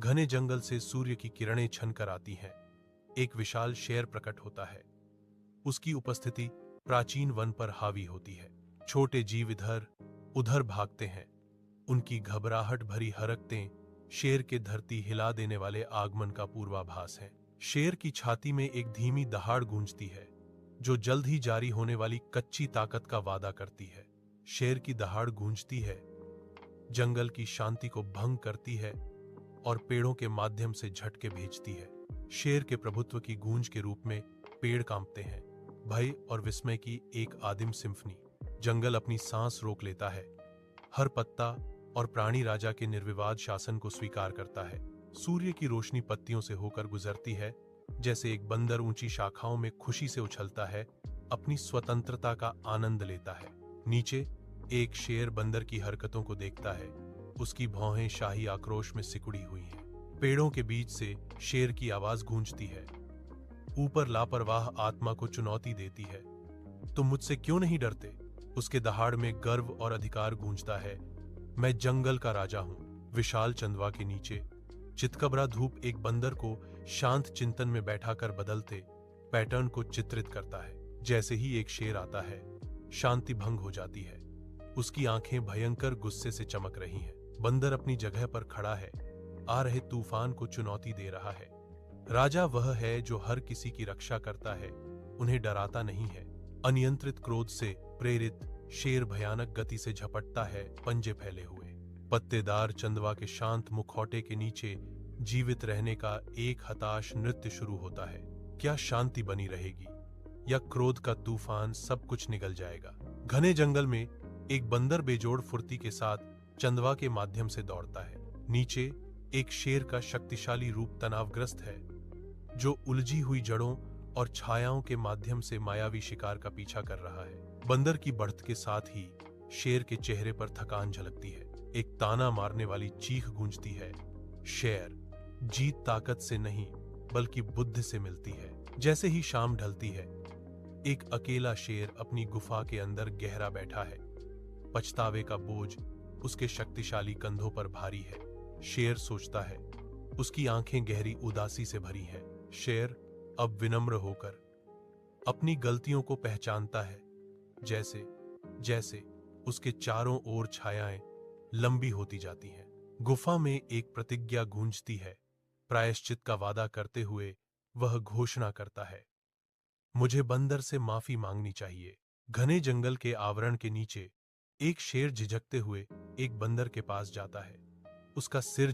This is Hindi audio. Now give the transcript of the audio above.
घने जंगल से सूर्य की किरणें छनकर आती हैं। एक विशाल शेर प्रकट होता है। उसकी उपस्थिति प्राचीन वन पर हावी होती है। छोटे जीव इधर उधर भागते हैं। उनकी घबराहट भरी हरकतें शेर के धरती हिला देने वाले आगमन का पूर्वाभास हैं। शेर की छाती में एक धीमी दहाड़ गूंजती है, जो जल्द ही जारी होने वाली कच्ची ताकत का वादा करती है। शेर की दहाड़ गूंजती है, जंगल की शांति को भंग करती है और पेड़ों के माध्यम से झटके भेजती है। शेर के प्रभुत्व की गूंज के रूप में पेड़ कांपते हैं, भय और विस्मय की एक आदिम सिम्फनी। जंगल अपनी सांस रोक लेता है। हर पत्ता और प्राणी राजा के निर्विवाद शासन को स्वीकार करता है। सूर्य की रोशनी पत्तियों से होकर गुजरती है, जैसे एक बंदर ऊंची शाखाओं में खुशी से उछलता है, अपनी स्वतंत्रता का आनंद लेता है। नीचे एक शेर बंदर की हरकतों को देखता है। उसकी भौहें शाही आक्रोश में सिकुड़ी हुई हैं। पेड़ों के बीच से शेर की आवाज गूंजती है, ऊपर लापरवाह आत्मा को चुनौती देती है। तुम मुझसे क्यों नहीं डरते? उसके दहाड़ में गर्व और अधिकार गूंजता है। मैं जंगल का राजा हूं। विशाल चंदवा के नीचे चितकबरा धूप एक बंदर को शांत चिंतन में बैठाकर बदलते पैटर्न को चित्रित करता है। जैसे ही एक शेर आता है, शांति भंग हो जाती है। उसकी आंखें भयंकर गुस्से से चमक रही हैं। बंदर अपनी जगह पर खड़ा है, आ रहे तूफान को चुनौती दे रहा है। राजा वह है जो हर किसी की रक्षा करता है, उन्हें डराता नहीं है। अनियंत्रित क्रोध से प्रेरित शेर भयानक गति से झपटता है, पंजे फैले हुए। पत्तेदार चंदवा के शांत मुखौटे के नीचे जीवित रहने का एक हताश नृत्य शुरू होता है। क्या शांति बनी रहेगी या क्रोध का तूफान सब कुछ निगल जाएगा? घने जंगल में एक बंदर बेजोड़ फुर्ती के साथ चंदवा के माध्यम से दौड़ता है। नीचे एक शेर का शक्तिशाली रूप तनावग्रस्त है, जो उलझी हुई जड़ों और छायाओं के माध्यम से मायावी शिकार का पीछा कर रहा है। बंदर की बढ़त के साथ ही शेर के चेहरे पर थकान झलकती है। एक ताना मारने वाली चीख गूंजती है। शेर, जीत ताकत से नहीं बल्कि बुद्धि से मिलती है। जैसे ही शाम ढलती है, एक अकेला शेर अपनी गुफा के अंदर गहरा बैठा है। पछतावे का बोझ उसके शक्तिशाली कंधों पर भारी है। शेर सोचता है, उसकी आंखें गहरी उदासी से भरी हैं। शेर अब विनम्र होकर अपनी गलतियों को पहचानता है। जैसे जैसे उसके चारों ओर छायाएं लंबी होती जाती हैं। गुफा में एक प्रतिज्ञा गूंजती है। प्रायश्चित का वादा करते हुए वह घोषणा करता है, मुझे बंदर से माफी मांगनी चाहिए। घने जंगल के आवरण के नीचे एक शेर झिझकते हुए एक बंदर के पास जाता है। उसका सिर